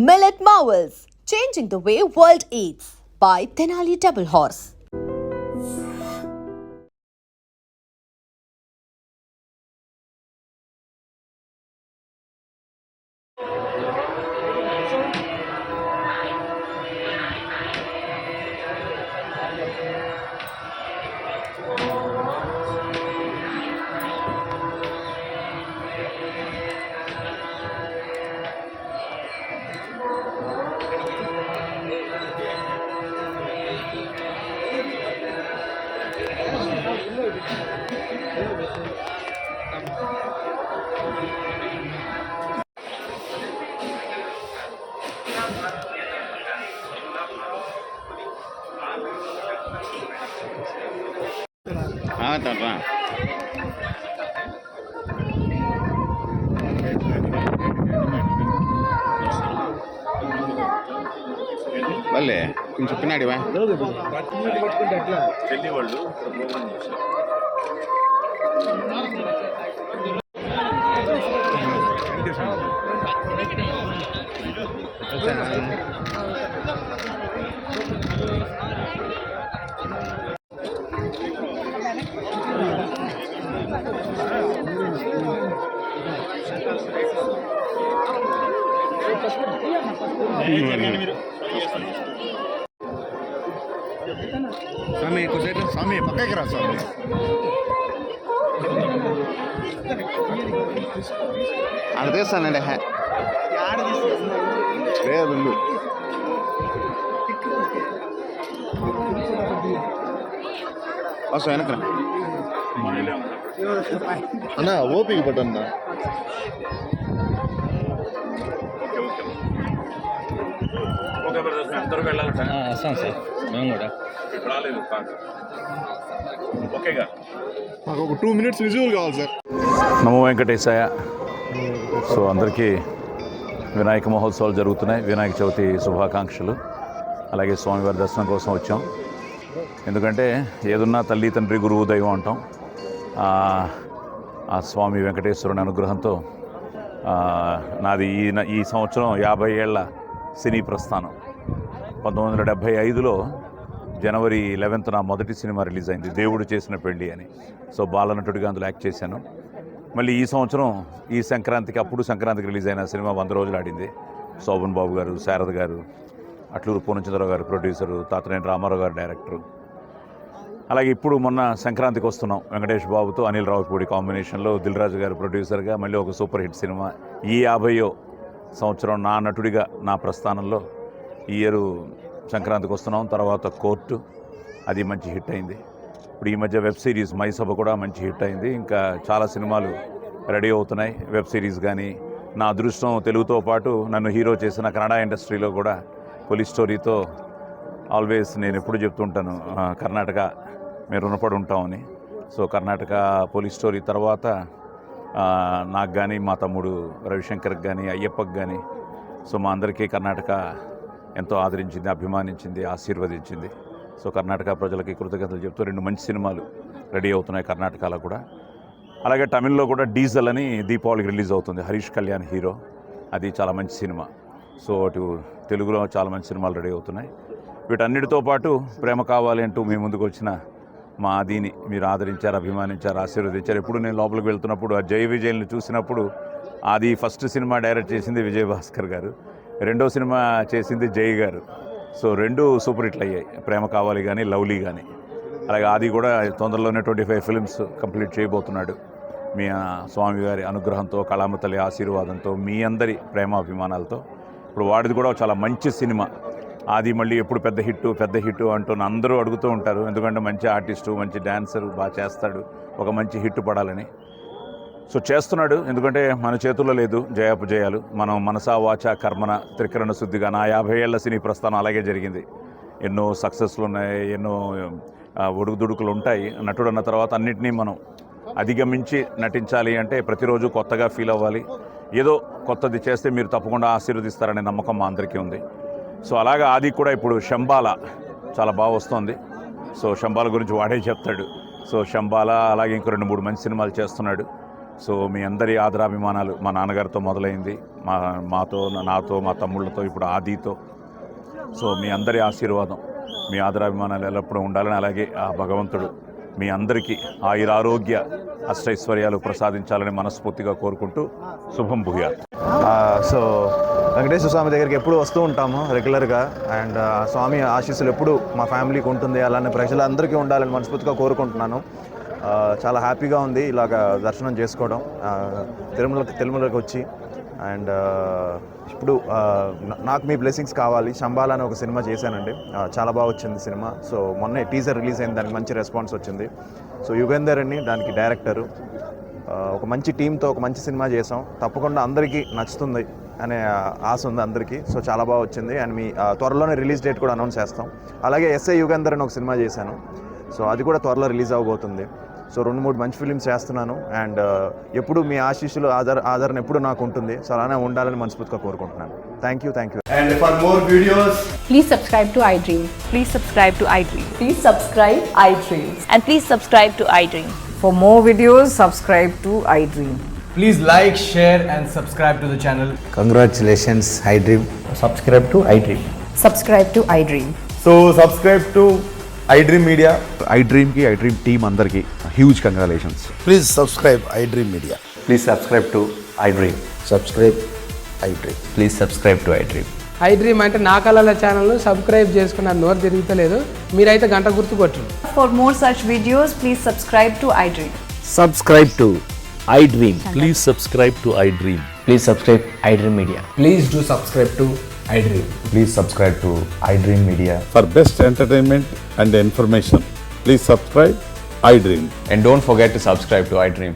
Millet Marvels, changing the way world eats by Tenali Double Horse. వాళ్ళే కొంచెం చెప్పినాడు చెల్లి వాళ్ళు ప్రోగ్రామ్ చేశారు. స్వామి కొద్దిసేపు స్వామి పక్కకి రా స్వామి ఆడ తీస్తానండి లేదు వస్తా వెనకరా అన్నా ఓపిక పట్టన్నా ఓకే బ్రదర్స్, మేము అందరూ వెళ్ళాలి సార్. వస్తాం సార్ మేము కూడా ఇక్కడ రాలేదు కాదు. ఓకేగా మాకు ఒక 2 minutes విజువల్ కావాలి సార్. నమో వెంకటేశాయ. సో అందరికీ వినాయక మహోత్సవాలు జరుగుతున్నాయి. వినాయక చవితి శుభాకాంక్షలు. అలాగే స్వామివారి దర్శనం కోసం వచ్చాం. ఎందుకంటే ఏదున్నా తల్లి తండ్రి గురువు దైవం అంటాం. ఆ స్వామి వెంకటేశ్వరుని అనుగ్రహంతో నాది ఈ సంవత్సరం 50 ఏళ్ల సినీ ప్రస్థానం. 1975లో జనవరి 11th నా మొదటి సినిమా రిలీజ్ అయింది, దేవుడు చేసిన పెళ్ళి అని. సో బాలనటుడిగా అందులో యాక్ట్ చేశాను. మళ్ళీ ఈ సంవత్సరం ఈ సంక్రాంతికి, అప్పుడు సంక్రాంతికి రిలీజ్ అయిన సినిమా 100 రోజులు ఆడింది. శోభన్ బాబు గారు, శారద గారు, అట్లూరు పూర్ణచంద్రరావు గారు ప్రొడ్యూసరు, తాతనేని రామారావు గారు డైరెక్టరు. అలాగే ఇప్పుడు మొన్న సంక్రాంతికి వస్తున్నాం వెంకటేష్ బాబుతో అనిల్ రావుపూడి కాంబినేషన్లో దిల్ రాజు గారు ప్రొడ్యూసర్గా మళ్ళీ ఒక సూపర్ హిట్ సినిమా. ఈ 50వ సంవత్సరం నా నటుడిగా నా ప్రస్థానంలో ఈ ఇయర్ సంక్రాంతికి వస్తున్నాం. తర్వాత కోర్టు, అది మంచి హిట్ అయింది. ఇప్పుడు ఈ మధ్య వెబ్ సిరీస్ మైసభ కూడా మంచి హిట్ అయింది. ఇంకా చాలా సినిమాలు రెడీ అవుతున్నాయి, వెబ్ సిరీస్ కానీ. నా అదృష్టం తెలుగుతో పాటు నన్ను హీరో చేసిన కన్నడ ఇండస్ట్రీలో కూడా పోలీస్ స్టోరీతో ఆల్వేస్ నేను ఎప్పుడు చెప్తుంటాను, కర్ణాటక మేము రుణపడి ఉంటామని. సో కర్ణాటక పోలీస్ స్టోరీ తర్వాత నాకు కానీ, మా తమ్ముడు రవిశంకర్కి కానీ, అయ్యప్పకి కానీ, సో మా అందరికీ కర్ణాటక ఎంతో ఆదరించింది, అభిమానించింది, ఆశీర్వదించింది. సో కర్ణాటక ప్రజలకి కృతజ్ఞతలు చెప్తూ 2 మంచి సినిమాలు రెడీ అవుతున్నాయి కర్ణాటకలో కూడా. అలాగే తమిళ్లో కూడా డీజల్ అని దీపావళికి రిలీజ్ అవుతుంది, హరీష్ కళ్యాణ్ హీరో. అది చాలా మంచి సినిమా. సో అటు తెలుగులో చాలా మంచి సినిమాలు రెడీ అవుతున్నాయి. వీటన్నిటితో పాటు ప్రేమ కావాలి అంటూ మీ ముందుకు వచ్చిన మా ఆదిని మీరు ఆదరించారు, అభిమానించారు, ఆశీర్వదించారు. ఎప్పుడు నేను లోపలికి వెళ్తున్నప్పుడు ఆ జై విజయ్ని చూసినప్పుడు, ఆది ఫస్ట్ సినిమా డైరెక్ట్ చేసింది విజయభాస్కర్ గారు, రెండో సినిమా చేసింది జై గారు. సో 2 సూపర్ హిట్లు అయ్యాయి, ప్రేమ కావాలి కానీ, లవ్లీ కానీ. అలాగే ఆది కూడా తొందరలోనే 25 ఫిల్మ్స్ కంప్లీట్ చేయబోతున్నాడు. మీ స్వామివారి అనుగ్రహంతో, కళామ తల్లి ఆశీర్వాదంతో, మీ అందరి ప్రేమాభిమానాలతో. ఇప్పుడు వాడిది కూడా చాలా మంచి సినిమా. ఆది మళ్ళీ ఎప్పుడు పెద్ద హిట్టు అంటూ అందరూ అడుగుతూ ఉంటారు. ఎందుకంటే మంచి ఆర్టిస్టు, మంచి డ్యాన్సరు, బాగా చేస్తాడు, ఒక మంచి హిట్ పడాలని. సో చేస్తున్నాడు. ఎందుకంటే మన చేతుల్లో లేదు జయాపజయాలు. మనం మనసా వాచ కర్మన త్రికరణ శుద్ధిగా నా 50 ఏళ్ల సినీ ప్రస్థానం అలాగే జరిగింది. ఎన్నో సక్సెస్లు ఉన్నాయి, ఎన్నో ఒడుగుదుడుకులు ఉంటాయి. నటుడు అన్న తర్వాత అన్నింటినీ మనం అధిగమించి నటించాలి అంటే ప్రతిరోజు కొత్తగా ఫీల్ అవ్వాలి. ఏదో కొత్తది చేస్తే మీరు తప్పకుండా ఆశీర్వదిస్తారనే నమ్మకం మా అందరికీ ఉంది. సో అలాగే ఆది కూడా ఇప్పుడు శంబాల చాలా బాగా వస్తుంది. సో శంబాల గురించి వాడే చెప్తాడు. సో శంబాల అలాగే ఇంకో 2-3 మంచి సినిమాలు చేస్తున్నాడు. సో మీ అందరి ఆదరాభిమానాలు మా నాన్నగారితో మొదలైంది, నాతో మా తమ్ముళ్ళతో, ఇప్పుడు ఆదితో. సో మీ అందరి ఆశీర్వాదం, మీ ఆదరాభిమానాలు ఎల్లప్పుడూ ఉండాలని, అలాగే ఆ భగవంతుడు మీ అందరికీ ఆయురారోగ్య అష్టైశ్వర్యాలు ప్రసాదించాలని మనస్ఫూర్తిగా కోరుకుంటూ శుభం భూయాత్. సో వెంకటేశ్వర స్వామి దగ్గరికి ఎప్పుడు వస్తూ ఉంటాము రెగ్యులర్గా, అండ్ స్వామి ఆశీస్సులు ఎప్పుడు మా ఫ్యామిలీకి ఉంటుంది, అలానే ప్రజలందరికీ ఉండాలని మనస్ఫూర్తిగా కోరుకుంటున్నాను. చాలా హ్యాపీగా ఉంది ఇలాగ దర్శనం చేసుకోవడం, తిరుమలకి వచ్చి. అండ్ ఇప్పుడు నాకు మీ బ్లెస్సింగ్స్ కావాలి, శంబాల అని ఒక సినిమా చేశానండి, చాలా బాగా వచ్చింది సినిమా. సో మొన్నే టీజర్ రిలీజ్ అయింది, దానికి మంచి రెస్పాన్స్ వచ్చింది. సో యుగేందర్ అని దానికి డైరెక్టరు, ఒక మంచి టీంతో ఒక మంచి సినిమా చేసాం, తప్పకుండా అందరికీ నచ్చుతుంది అనే ఆశ ఉంది అందరికీ. సో చాలా బాగా వచ్చింది. అండ్ మీ త్వరలోనే రిలీజ్ డేట్ కూడా అనౌన్స్ చేస్తాం. అలాగే ఎస్ఐ యుగేందర్ అని ఒక సినిమా చేశాను, సో అది కూడా త్వరలో రిలీజ్ అవ్వబోతుంది. సో 2-3 మంచి ఫిలిమ్స్ చేస్తున్నాను. అండ్ ఎప్పుడు మీ ఆశీస్సులు ఆదరణ ఎప్పుడు నాకు ఉంటుంది. సో అలానే ఉండాలని మనస్ఫూర్తిగా కోరుకుంటున్నాను. Thank you. And for more videos, Please subscribe to iDream. Please subscribe to iDream. Please subscribe iDream. And please subscribe to iDream. For more videos, subscribe to iDream. please like, share and subscribe to the channel. Congratulations, iDream. Subscribe to iDream. Subscribe to iDream. So subscribe to iDream Media. ఐడ్రీమ్కి iDream team అందరికీ huge congratulations. Please subscribe iDream Media. Please subscribe to iDream. Subscribe iDream. Please subscribe to iDream. iDream అంటే నా కళల ఛానల్ను subscribe చేసుకున్న నోరు తిరుగుతలేదు, మీరైతే గంట గుర్తు కొట్టండి. For more such videos, please subscribe to iDream. Subscribe to iDream. Please subscribe to iDream. Please subscribe iDream Media. Please do subscribe to iDream. Please subscribe to iDream Media. For best entertainment and information, please subscribe iDream. And don't forget to subscribe to iDream.